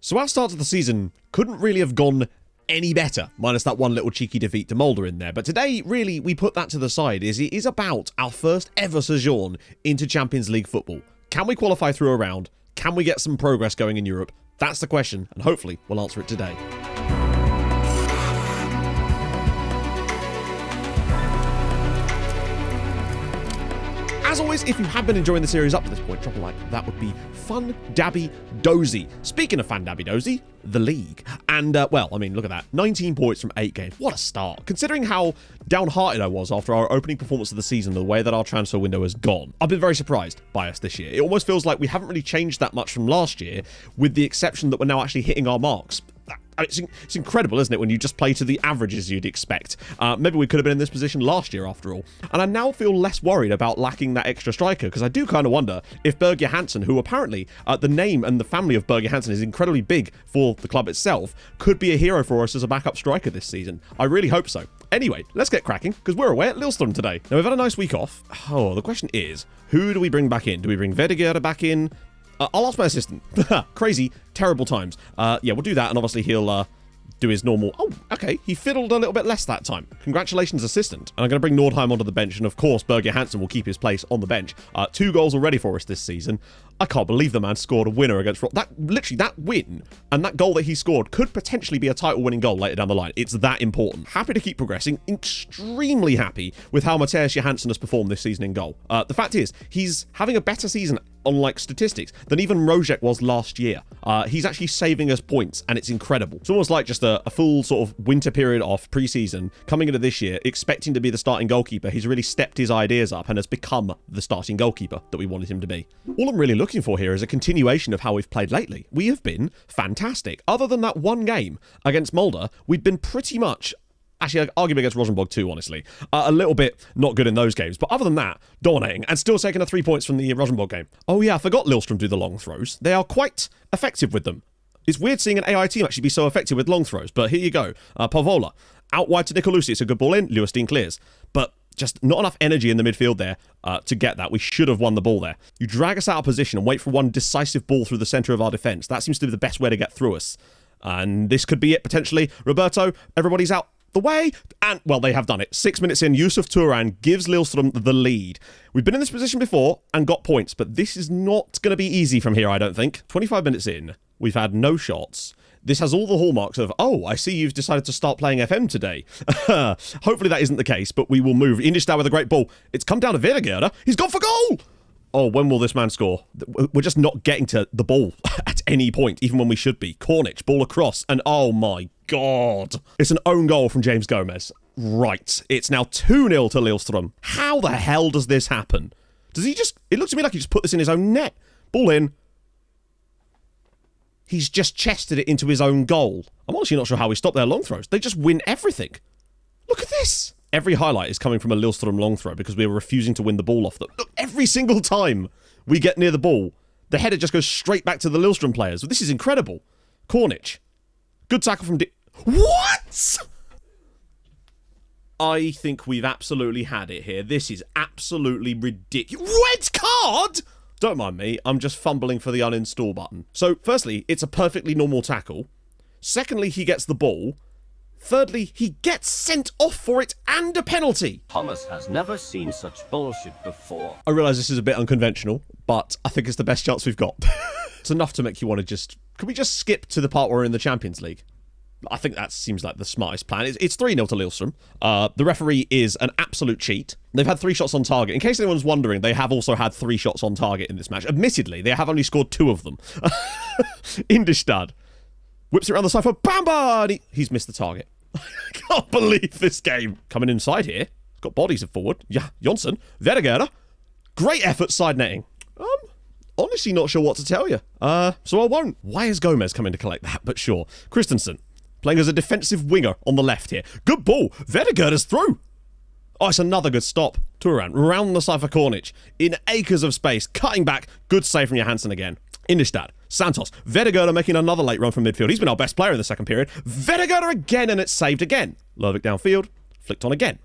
So our start to the season couldn't really have gone any better, minus that one little cheeky defeat to Mulder in there. But today, really, we put that to the side, as it is about our first ever sojourn into Champions League football. Can we qualify through a round? Can we get some progress going in Europe? That's the question, and hopefully we'll answer it today. As always, if you have been enjoying the series up to this point, drop a like. That would be fun dabby dozy. Speaking of fun dabby dozy, the league. And, well, I mean, look at that. 19 points from 8 games. What a start. Considering how downhearted I was after our opening performance of the season, the way that our transfer window has gone, I've been very surprised by us this year. It almost feels like we haven't really changed that much from last year, with the exception that we're now actually hitting our marks. It's incredible, isn't it, when you just play to the averages you'd expect. Maybe we could have been in this position last year, after all. And I now feel less worried about lacking that extra striker, because I do kind of wonder if Berge Hansen, who apparently, the name and the family of Berge Hansen is incredibly big for the club itself, could be a hero for us as a backup striker this season. I really hope so. Anyway, let's get cracking, because we're away at Lillstrom today. Now, we've had a nice week off. Oh, the question is, who do we bring back in? Do we bring Vedegger back in? I'll ask my assistant. Crazy, terrible times. Yeah, we'll do that, and obviously he'll do his normal... Oh, okay, he fiddled a little bit less that time. Congratulations, assistant. And I'm going to bring Nordheim onto the bench, and of course, Berge Hansen will keep his place on the bench. 2 goals already for us this season. I can't believe the man scored a winner against... Literally, that win and that goal that he scored could potentially be a title-winning goal later down the line. It's that important. Happy to keep progressing. Extremely happy with how Mathias Johansson has performed this season in goal. The fact is, he's having a better season on, like, statistics than even Rojek was last year. He's actually saving us points, and it's incredible. It's almost like just a full sort of winter period off pre-season, coming into this year, expecting to be the starting goalkeeper. He's really stepped his ideas up and has become the starting goalkeeper that we wanted him to be. All I'm really looking for here is a continuation of how we've played lately. We have been fantastic. Other than that one game against Mulder, we've been pretty much... Actually, I'd argue against Rosenborg too, honestly. A little bit not good in those games. But other than that, dominating and still taking 3 points from the Rosenborg game. Oh yeah, I forgot Lillstrom do the long throws. They are quite effective with them. It's weird seeing an AI team actually be so effective with long throws. But here you go. Pavola. Out wide to Nicolucci. It's a good ball in. Lewestein clears. But just not enough energy in the midfield there to get that. We should have won the ball there. You drag us out of position and wait for one decisive ball through the centre of our defence. That seems to be the best way to get through us. And this could be it, potentially. Roberto, everybody's out the way, and, well, they have done it. 6 minutes in, Yusuf Turan gives Lillstrom the lead. We've been in this position before and got points, but this is not going to be easy from here, I don't think. 25 minutes in, we've had no shots. This has all the hallmarks of, oh, I see you've decided to start playing FM today. Hopefully that isn't the case, but we will move. Indistar with a great ball. It's come down to Vedegger. He's gone for goal! Oh, when will this man score? We're just not getting to the ball at any point, even when we should be. Cornic, ball across, and oh my God. It's an own goal from James Gomez. Right, it's now 2-0 to Lillstrom. How the hell does this happen? Does he just... It looks to me like he just put this in his own net. Ball in. He's just chested it into his own goal. I'm honestly not sure how we stop their long throws. They just win everything. Look at this. Every highlight is coming from a Lillstrom long throw because we are refusing to win the ball off them. Look, every single time we get near the ball, the header just goes straight back to the Lillstrom players. This is incredible. Cornic. Good tackle from... What? I think we've absolutely had it here. This is absolutely ridiculous. Red card? Don't mind me. I'm just fumbling for the uninstall button. So, firstly, it's a perfectly normal tackle. Secondly, he gets the ball. Thirdly, he gets sent off for it and a penalty. Thomas has never seen such bullshit before. I realise this is a bit unconventional, but I think it's the best chance we've got. It's enough to make you want to just... Can we just skip to the part where we're in the Champions League? I think that seems like the smartest plan. It's 3-0 to Lillstrom. The referee is an absolute cheat. They've had 3 shots on target. In case anyone's wondering, they have also had 3 shots on target in this match. Admittedly, they have only scored 2 of them. Indistad. Whips it around the side for Bamba! He's missed the target. I can't believe this game. Coming inside here. Got bodies forward. Yeah, Jonsson. Vedegger. Great effort side netting. Honestly not sure what to tell you. So I won't. Why is Gomez coming to collect that? But sure. Christensen. Playing as a defensive winger on the left here. Good ball. Vedegger's through. Oh, it's another good stop. Turan. Round the side for Cornic. In acres of space. Cutting back. Good save from Johansson again. Indistad. Santos. Vedegger making another late run from midfield. He's been our best player in the second period. Vedegger again, and it's saved again. Lervik downfield. Flicked on again.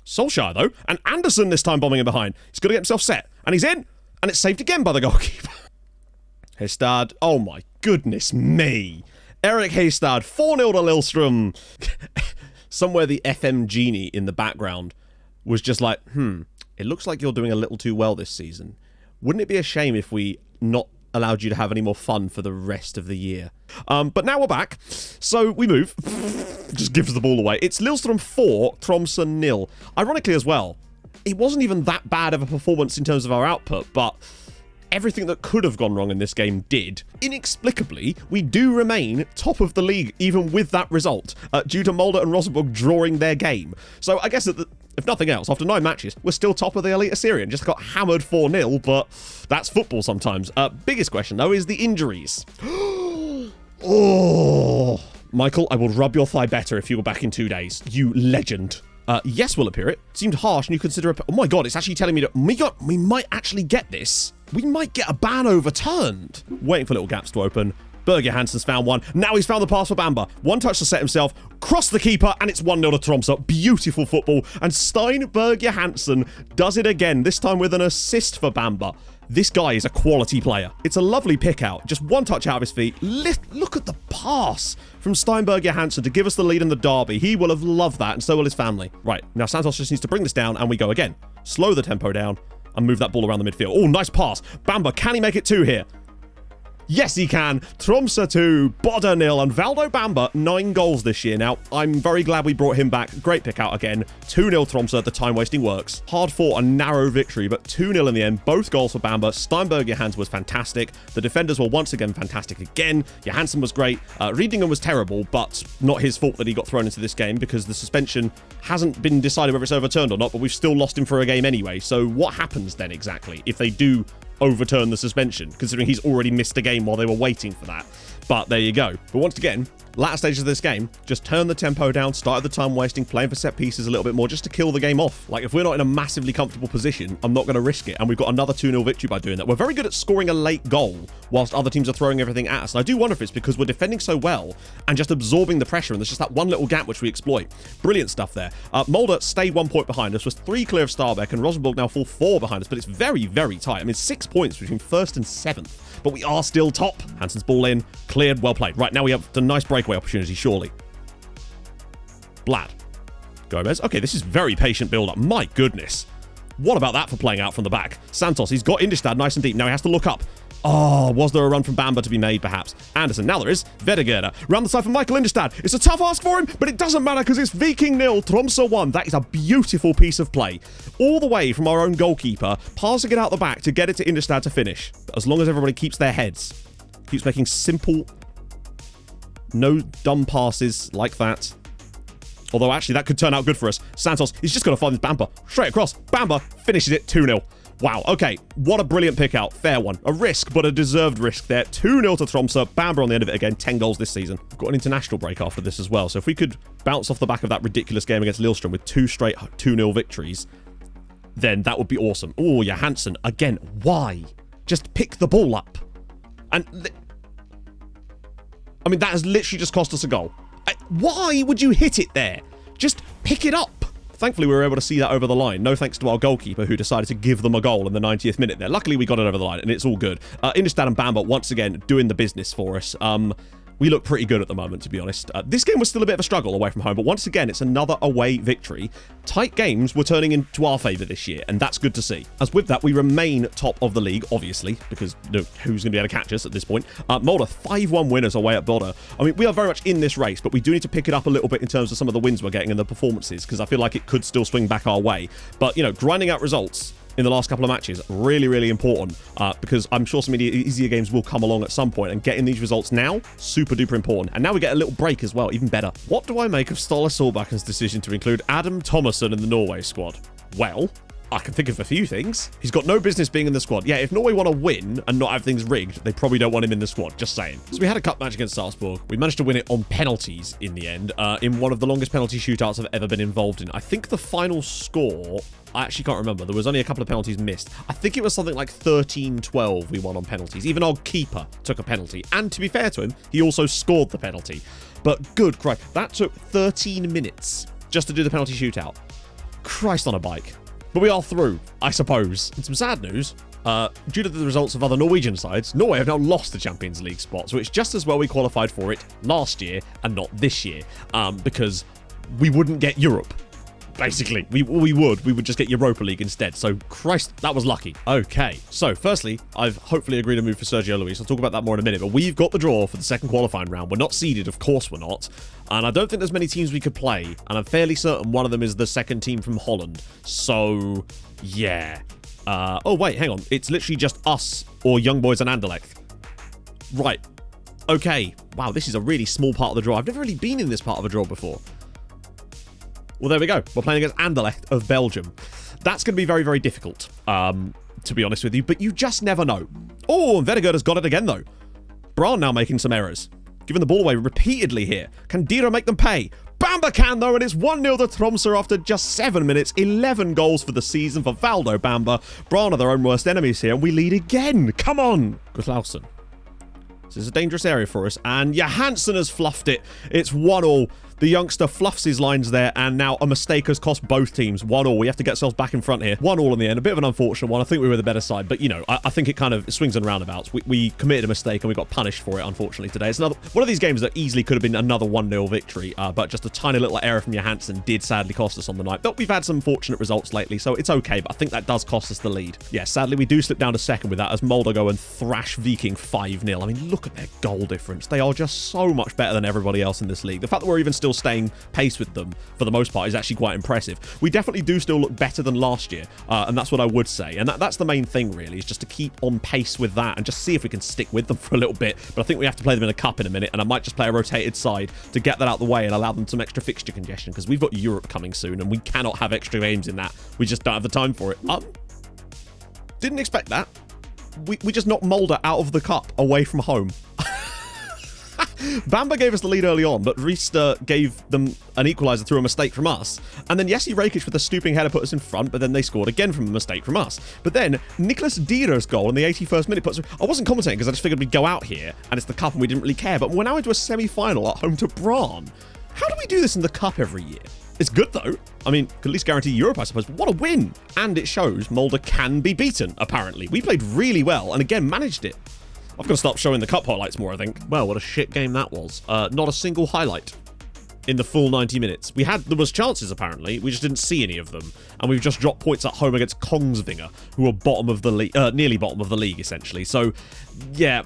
Solskjaer, though. And Anderson this time bombing in behind. He's got to get himself set. And he's in. And it's saved again by the goalkeeper. Hestad. Oh, my goodness me. Eric Haystad, 4-0 to Lillstrom. Somewhere the FM genie in the background was just like, it looks like you're doing a little too well this season. Wouldn't it be a shame if we not allowed you to have any more fun for the rest of the year? But now we're back. So we move. Just gives the ball away. It's Lillstrom 4, Tromsø 0. Ironically as well, it wasn't even that bad of a performance in terms of our output, but everything that could have gone wrong in this game did. Inexplicably, we do remain top of the league even with that result, due to Molde and Rosenborg drawing their game. So I guess that, if nothing else, after 9 matches, we're still top of the Elite Assyrian. Just got hammered 4-0, but that's football sometimes. Biggest question, though, is the injuries. Oh, Michael, I will rub your thigh better if you were back in 2 days. You legend. Yes, will appear it. Seemed harsh, and you consider oh my god, it's actually telling me that we might actually get this. We might get a ban overturned. Waiting for little gaps to open. Berger Hansen's found one. Now he's found the pass for Bamba. One touch to set himself. Cross the keeper, and it's 1-0 to Tromsø. Beautiful football. And Stein Berger Hansen does it again, this time with an assist for Bamba. This guy is a quality player. It's a lovely pick out. Just one touch out of his feet. Look at the pass from Steinberg Johansson to give us the lead in the derby. He will have loved that, and so will his family. Right, now Santos just needs to bring this down, and we go again. Slow the tempo down and move that ball around the midfield. Oh, nice pass. Bamba, can he make it 2 here? Yes, he can. Tromsø 2, Bodø 0, and Valdo Bamba, 9 goals this year. Now, I'm very glad we brought him back. Great pick out again. 2-0 Tromsø, the time-wasting works. Hard fought, a narrow victory, but 2-0 in the end. Both goals for Bamba. Steinberg Johansson was fantastic. The defenders were once again fantastic again. Johansson was great. Riedingen was terrible, but not his fault that he got thrown into this game because the suspension hasn't been decided whether it's overturned or not, but we've still lost him for a game anyway. So what happens then exactly if they do overturn the suspension, considering he's already missed a game while they were waiting for that? But there you go. But once again, latter stages of this game, just turn the tempo down, started the time wasting, playing for set pieces a little bit more just to kill the game off. Like, if we're not in a massively comfortable position, I'm not going to risk it. And we've got another 2-0 victory by doing that. We're very good at scoring a late goal whilst other teams are throwing everything at us. And I do wonder if it's because we're defending so well and just absorbing the pressure, and there's just that one little gap which we exploit. Brilliant stuff there. Molde stayed 1 point behind us, was 3 clear of Stabæk, and Rosenborg now fall 4 behind us, but it's very, very tight. I mean, 6 points between 1st and 7th. But we are still top. Hansen's ball in. Cleared. Well played. Right, now we have a nice breakaway opportunity, surely. Blad. Gomez. Okay, this is very patient build-up. My goodness. What about that for playing out from the back? Santos, he's got Indistad nice and deep. Now he has to look up. Oh, was there a run from Bamba to be made, perhaps? Anderson. Now there is. Vedegerde. Round the side for Michael Indistad. It's a tough ask for him, but it doesn't matter because it's Viking 0, Tromsø 1. That is a beautiful piece of play. All the way from our own goalkeeper, passing it out the back to get it to Indistad to finish. But as long as everybody keeps their heads, keeps making simple, no dumb passes like that. Although, actually, that could turn out good for us. Santos, he's just got to find this Bamba. Straight across. Bamba finishes it 2-0. Wow, okay, what a brilliant pick out. Fair one. A risk, but a deserved risk there. 2-0 to Tromsø. Bamba on the end of it again. 10 goals this season. We've got an international break after this as well. So if we could bounce off the back of that ridiculous game against Lillstrom with 2 straight 2-0 victories, then that would be awesome. Oh, yeah, Hansen. Again, why? Just pick the ball up. And I mean, that has literally just cost us a goal. Why would you hit it there? Just pick it up. Thankfully, we were able to see that over the line. No thanks to our goalkeeper, who decided to give them a goal in the 90th minute there. Luckily, we got it over the line, and it's all good. Indistad and Bamba, once again, doing the business for us. We look pretty good at the moment, to be honest. This game was still a bit of a struggle away from home, but once again, it's another away victory. Tight games were turning into our favour this year, and that's good to see. As with that, we remain top of the league, obviously, because who's going to be able to catch us at this point? Molde, 5-1 winners away at Bodø. I mean, we are very much in this race, but we do need to pick it up a little bit in terms of some of the wins we're getting and the performances, because I feel like it could still swing back our way. But, you know, grinding out results in the last couple of matches, really, really important, because I'm sure some of the easier games will come along at some point, and getting these results now, super duper important. And now we get a little break as well, even better. What do I make of Ståle Solbakk's decision to include Adam Thomasson in the Norway squad? Well, I can think of a few things. He's got no business being in the squad. Yeah, if Norway want to win and not have things rigged, they probably don't want him in the squad, just saying. So we had a cup match against Salzburg. We managed to win it on penalties in the end, in one of the longest penalty shootouts I've ever been involved in. I think the final score, I actually can't remember. There was only a couple of penalties missed. I think it was something like 13-12 we won on penalties. Even our keeper took a penalty. And to be fair to him, he also scored the penalty. But good Christ, that took 13 minutes just to do the penalty shootout. Christ on a bike. But we are through, I suppose. And some sad news, due to the results of other Norwegian sides, Norway have now lost the Champions League spot, so it's just as well we qualified for it last year and not this year, because we wouldn't get Europe. Basically, we would just get Europa League instead. So, Christ, that was lucky. Okay, so firstly, I've hopefully agreed to move for Sergio Luis. I'll talk about that more in a minute, but we've got the draw for the second qualifying round. We're not seeded, of course we're not, and I don't think there's many teams we could play, and I'm fairly certain one of them is the second team from Holland. So, yeah. Oh, wait, hang on. It's literally just us or Young Boys and Anderlecht. Right. Okay. Wow, this is a really small part of the draw. I've never really been in this part of a draw before. Well, there we go. We're playing against Anderlecht of Belgium. That's going to be very, very difficult, to be honest with you, but you just never know. Oh, and Vedegard has got it again, though. Braan now making some errors. Giving the ball away repeatedly here. Can Dira make them pay? Bamba can, though, and it's 1-0 to Tromsø after just 7 minutes. 11 goals for the season for Valdo Bamba. Braan are their own worst enemies here, and we lead again. Come on. Guslausen. This is a dangerous area for us, and Johansson has fluffed it. It's 1-1. The youngster fluffs his lines there, and now a mistake has cost both teams 1-1. We have to get ourselves back in front here. 1-1 in the end. A bit of an unfortunate one. I think we were the better side, but, you know, I think it kind of swings and roundabouts. We committed a mistake, and we got punished for it, unfortunately, today. It's another one of these games that easily could have been another 1-0 victory, but just a tiny little error from Johansson did sadly cost us on the night. But we've had some fortunate results lately, so it's okay, but I think that does cost us the lead. Yeah, sadly, we do slip down to second with that as Molde go and thrash Viking 5-0. I mean, look at their goal difference. They are just so much better than everybody else in this league. The fact that we're even still staying pace with them for the most part is actually quite impressive. We definitely do still look better than last year, and that's what I would say, and that's the main thing really, is just to keep on pace with that and just see if we can stick with them for a little bit. But I think we have to play them in a cup in a minute, and I might just play a rotated side to get that out of the way and allow them some extra fixture congestion, because we've got Europe coming soon and we cannot have extra games in that. We just don't have the time for it. Didn't expect that. We just knocked Molde out of the cup away from home. Bamba gave us the lead early on, but Riester gave them an equaliser through a mistake from us. And then Jesse Rakic with a stooping header put us in front, but then they scored again from a mistake from us. But then Niklas Dira's goal in the 81st minute puts... I wasn't commentating because I just figured we'd go out here and it's the cup and we didn't really care. But we're now into a semi-final at home to Braan. How do we do this in the cup every year? It's good, though. I mean, could at least guarantee Europe, I suppose. But what a win! And it shows Molde can be beaten, apparently. We played really well and again managed it. I've got to stop showing the cup highlights more, I think. Well, what a shit game that was. Not a single highlight in the full 90 minutes. There was chances, apparently. We just didn't see any of them. And we've just dropped points at home against Kongsvinger, who are bottom of the league, nearly bottom of the league, essentially. So, yeah,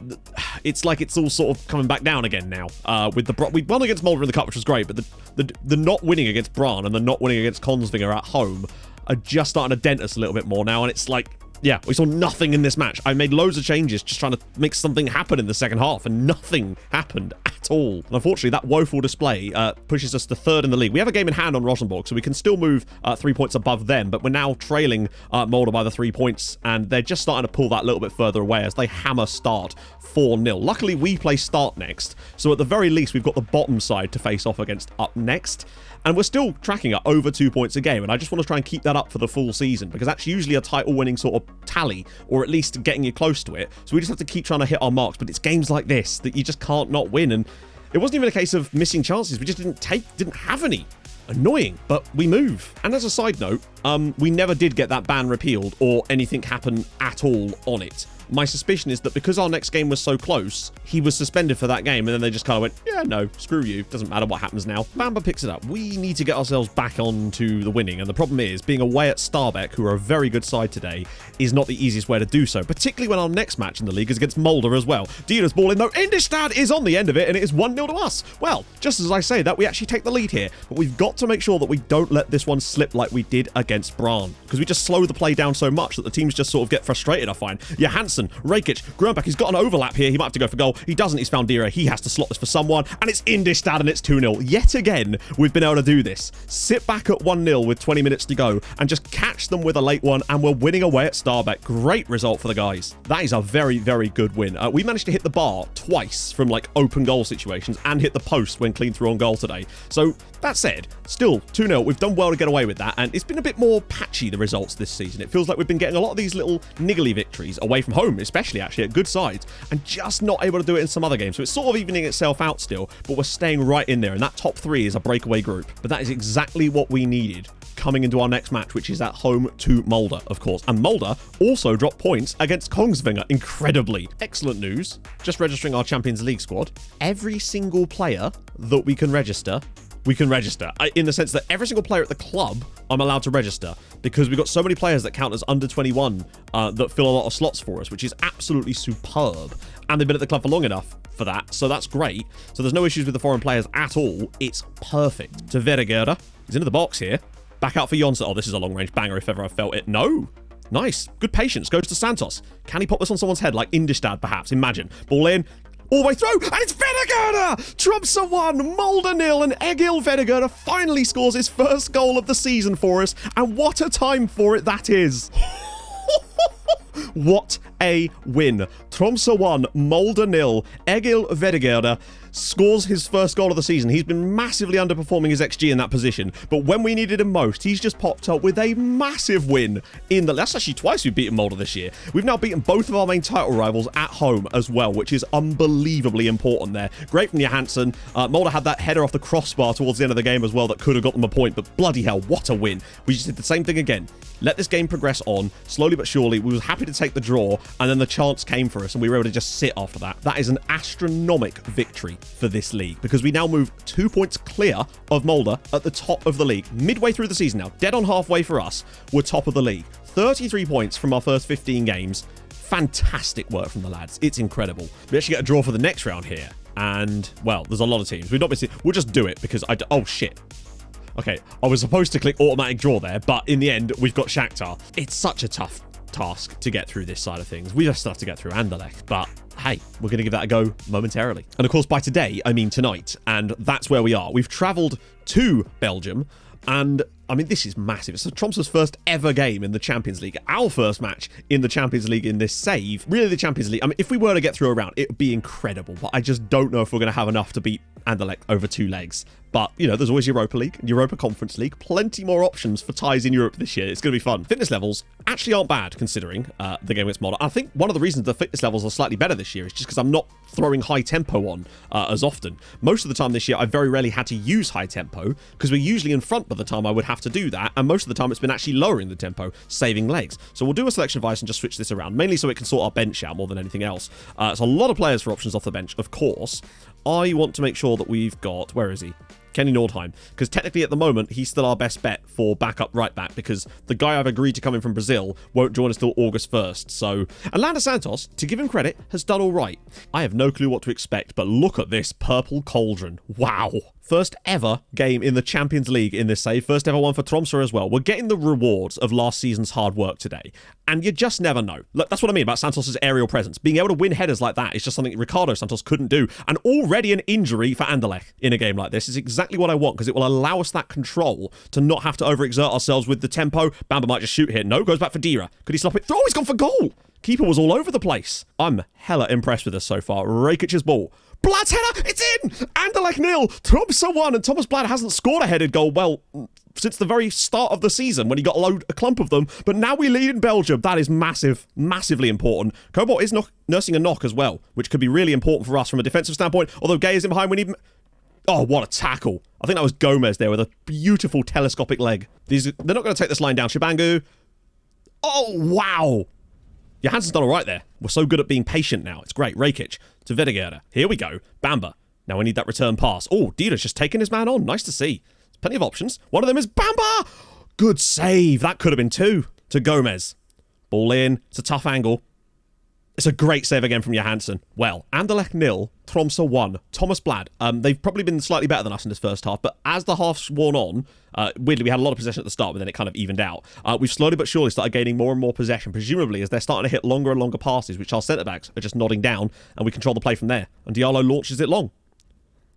it's like it's all sort of coming back down again now. We won against Molde in the cup, which was great, but the not winning against Braan and the not winning against Kongsvinger at home are just starting to dent us a little bit more now, and it's like... Yeah, we saw nothing in this match. I made loads of changes just trying to make something happen in the second half, and nothing happened at all. And unfortunately, that woeful display pushes us to third in the league. We have a game in hand on Rosenborg, so we can still move 3 points above them, but we're now trailing Molde by the 3 points, and they're just starting to pull that a little bit further away as they hammer Start 4-0. Luckily, we play Start next, so at the very least, we've got the bottom side to face off against up next. And we're still tracking at over 2 points a game, and I just want to try and keep that up for the full season, because that's usually a title-winning sort of tally, or at least getting you close to it. So we just have to keep trying to hit our marks, but it's games like this that you just can't not win, and it wasn't even a case of missing chances. We just didn't have any. Annoying, but we move. And as a side note, we never did get that ban repealed or anything happen at all on it. My suspicion is that because our next game was so close, he was suspended for that game, and then they just kind of went, yeah, no, screw you. Doesn't matter what happens now. Bamba picks it up. We need to get ourselves back onto the winning, and the problem is, being away at Stabæk, who are a very good side today, is not the easiest way to do so, particularly when our next match in the league is against Molde as well. Dira's ball in, though. Indistad is on the end of it, and it is 1-0 to us. Well, just as I say that, we actually take the lead here, but we've got to make sure that we don't let this one slip like we did against Braan, because we just slow the play down so much that the teams just sort of get frustrated, I find. Johansson, Rakic, Grönbach, he's got an overlap here. He might have to go for goal. He doesn't. He's found Dira. He has to slot this for someone, and it's Indistad, and it's 2-0. Yet again, we've been able to do this. Sit back at 1-0 with 20 minutes to go and just catch them with a late one, and we're winning away at Stabæk. Great result for the guys. That is a very, very good win. We managed to hit the bar twice from like open goal situations and hit the post when clean through on goal today. So that said, still 2-0. We've done well to get away with that, and it's been a bit more patchy, the results this season. It feels like we've been getting a lot of these little niggly victories away from home, especially actually at good sides, and just not able to do it in some other games. So it's sort of evening itself out still, but we're staying right in there, and that top three is a breakaway group. But that is exactly what we needed. coming into our next match, which is at home to Mulder, of course. And Mulder also dropped points against Kongsvinger, incredibly. Excellent news. Just registering our Champions League squad. Every single player that we can register, in the sense that every single player at the club I'm allowed to register, because we've got so many players that count as under 21 that fill a lot of slots for us, which is absolutely superb. And they've been at the club for long enough for that, so that's great. So there's no issues with the foreign players at all. It's perfect. To Verdegerda. He's into the box here. Back out for Jonsa. Oh, this is a long-range banger if ever I felt it. No. Nice. Good patience. Goes to Santos. Can he pop this on someone's head like Indistad, perhaps? Imagine. Ball in. All the way through, and it's Verdegerda! Tromsø 1, Mulder 0, and Egil Verdegerda finally scores his first goal of the season for us, and what a time for it that is. What a win. Tromsø 1, Mulder 0, Egil Verdegerda scores his first goal of the season. He's been massively underperforming his XG in that position, but when we needed him most, he's just popped up with a massive win in the... That's actually twice we've beaten Mulder this year. We've now beaten both of our main title rivals at home as well, which is unbelievably important there. Great from Johansson. Mulder had that header off the crossbar towards the end of the game as well that could have got them a point, but bloody hell, what a win. We just did the same thing again. Let this game progress on, slowly but surely. We were happy to take the draw, and then the chance came for us, and we were able to just sit after that. That is an astronomical victory for this league, because we now move 2 points clear of Mulder at the top of the league. Midway through the season now, dead on halfway for us, we're top of the league. 33 points from our first 15 games. Fantastic work from the lads. It's incredible. We actually get a draw for the next round here, and, well, there's a lot of teams. We'll just do it, because oh, shit. Okay, I was supposed to click automatic draw there, but in the end, we've got Shakhtar. It's such a tough task to get through this side of things. We just have to get through Anderlecht, but hey, we're going to give that a go momentarily. And of course, by today, I mean tonight, and that's where we are. We've travelled to Belgium, and I mean, this is massive. It's Tromsø's first ever game in the Champions League. Our first match in the Champions League in this save. Really, the Champions League. I mean, if we were to get through a round, it would be incredible, but I just don't know if we're going to have enough to beat Anderlecht over 2 legs. But, you know, there's always Europa League, Europa Conference League, plenty more options for ties in Europe this year. It's going to be fun. Fitness levels actually aren't bad, considering the game against Mulder. I think one of the reasons the fitness levels are slightly better this year is just because I'm not throwing high tempo on as often. Most of the time this year, I very rarely had to use high tempo, because we're usually in front by the time I would have to do that, and most of the time it's been actually lowering the tempo, saving legs. So we'll do a selection of ice and just switch this around, mainly so it can sort our bench out more than anything else. It's a lot of players for options off the bench, of course. I want to make sure that we've got... Where is he? Kenny Nordheim, because technically at the moment he's still our best bet for backup right back, because the guy I've agreed to come in from Brazil won't join us till August 1st. So, and Lander Santos, to give him credit, has done all right. I have no clue what to expect, but look at this purple cauldron. Wow. First ever game in the Champions League in this save. First ever one for Tromsø as well. We're getting the rewards of last season's hard work today. And you just never know. Look, that's what I mean about Santos' aerial presence. Being able to win headers like that is just something Ricardo Santos couldn't do. And already an injury for Anderlecht in a game like this is exactly what I want, because it will allow us that control to not have to overexert ourselves with the tempo. Bamba might just shoot here. No, goes back for Dira. Could he stop it? Oh, he's gone for goal. Keeper was all over the place. I'm hella impressed with us so far. Rakic's ball. Blad's header, it's in! Anderlecht 0, Tromsø 1, and Thomas Blad hasn't scored a headed goal, well, since the very start of the season when he got a clump of them, but now we lead in Belgium. That is massive, massively important. Cobalt is nursing a knock as well, which could be really important for us from a defensive standpoint, although Gay is in behind, we need... Oh, what a tackle. I think that was Gomez there with a beautiful telescopic leg. They're not going to take this line down. Shibangu. Oh, wow. Johansson's done all right there. We're so good at being patient now. It's great. Rakic to Verdegerda. Here we go. Bamba. Now we need that return pass. Oh, Dira's just taking his man on. Nice to see. There's plenty of options. One of them is Bamba. Good save. That could have been 2 to Gomez. Ball in. It's a tough angle. It's a great save again from Johansson. Well, Anderlecht 0, Tromsø 1. Thomas Blad. They've probably been slightly better than us in this first half, but as the half's worn on, weirdly, we had a lot of possession at the start, but then it kind of evened out. We've slowly but surely started gaining more and more possession, presumably as they're starting to hit longer and longer passes, which our centre-backs are just nodding down, and we control the play from there. And Diallo launches it long.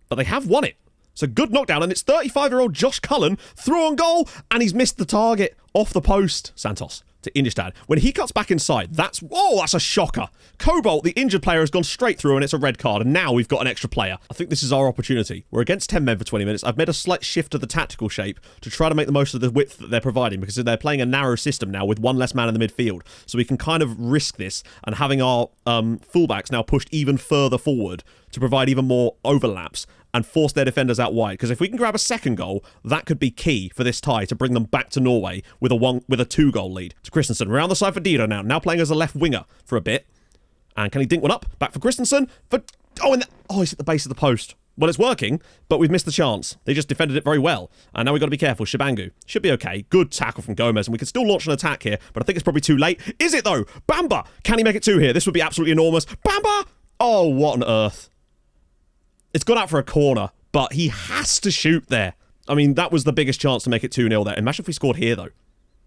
But they have won it. It's a good knockdown, and it's 35-year-old Josh Cullen through on goal, and he's missed the target off the post. Santos to Indistad. When he cuts back inside, that's a shocker. Cobalt, the injured player, has gone straight through and it's a red card, and now we've got an extra player. I think this is our opportunity. We're against 10 men for 20 minutes. I've made a slight shift to the tactical shape to try to make the most of the width that they're providing, because they're playing a narrow system now with one less man in the midfield. So we can kind of risk this, and having our fullbacks now pushed even further forward to provide even more overlaps and force their defenders out wide. Because if we can grab a second goal, that could be key for this tie to bring them back to Norway with a 2-goal lead. To Christensen, around the side for Dido now playing as a left winger for a bit. And can he dink one up? Back for Christensen. He's at the base of the post. Well, it's working, but we've missed the chance. They just defended it very well. And now we've got to be careful. Shabangu should be okay. Good tackle from Gomez, and we can still launch an attack here, but I think it's probably too late. Is it, though? Bamba! Can he make it 2 here? This would be absolutely enormous. Bamba! Oh, what on earth? It's gone out for a corner, but he has to shoot there. I mean, that was the biggest chance to make it 2-0 there. Imagine if we scored here, though.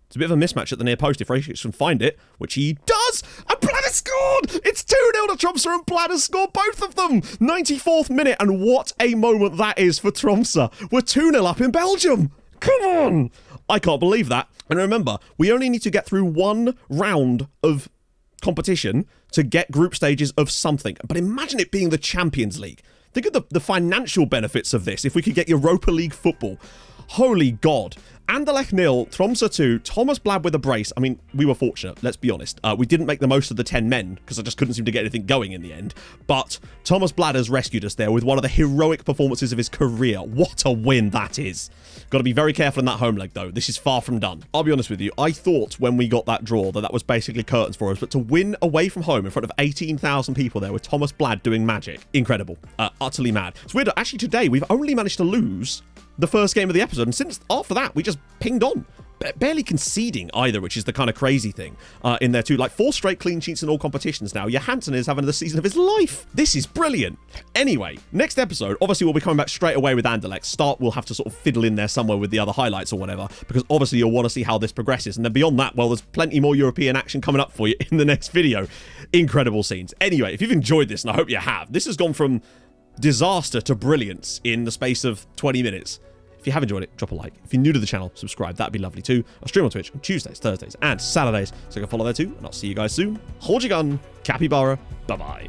It's a bit of a mismatch at the near post if Rashik can find it, which he does! And Bladder scored! It's 2-0 to Tromsø, and Bladder scored both of them! 94th minute, and what a moment that is for Tromsø. We're 2-0 up in Belgium! Come on! I can't believe that. And remember, we only need to get through 1 round of competition to get group stages of something. But imagine it being the Champions League. Think of the financial benefits of this if we could get Europa League football. Holy God. Anderlecht 0, Tromsø 2, Thomas Blad with a brace. I mean, we were fortunate, let's be honest. We didn't make the most of the 10 men, because I just couldn't seem to get anything going in the end. But Thomas Blad has rescued us there with one of the heroic performances of his career. What a win that is. Got to be very careful in that home leg, though. This is far from done. I'll be honest with you, I thought when we got that draw that was basically curtains for us, but to win away from home in front of 18,000 people there with Thomas Blad doing magic, incredible. Utterly mad. It's weird, actually today we've only managed to lose the first game of the episode, and since after that we just pinged on, barely conceding either, which is the kind of crazy thing in there too. Like 4 straight clean sheets in all competitions now. Johansson is having the season of his life. This is brilliant. Anyway, next episode, obviously we'll be coming back straight away with Anderlecht. Start, we'll have to sort of fiddle in there somewhere with the other highlights or whatever, because obviously you'll want to see how this progresses. And then beyond that, well, there's plenty more European action coming up for you in the next video. Incredible scenes. Anyway, if you've enjoyed this, and I hope you have, this has gone from disaster to brilliance in the space of 20 minutes. If you have enjoyed it, drop a like. If you're new to the channel, subscribe. That'd be lovely too. I stream on Twitch on Tuesdays, Thursdays, and Saturdays, so you can follow there too. And I'll see you guys soon. Hold your gun. Capybara. Bye-bye.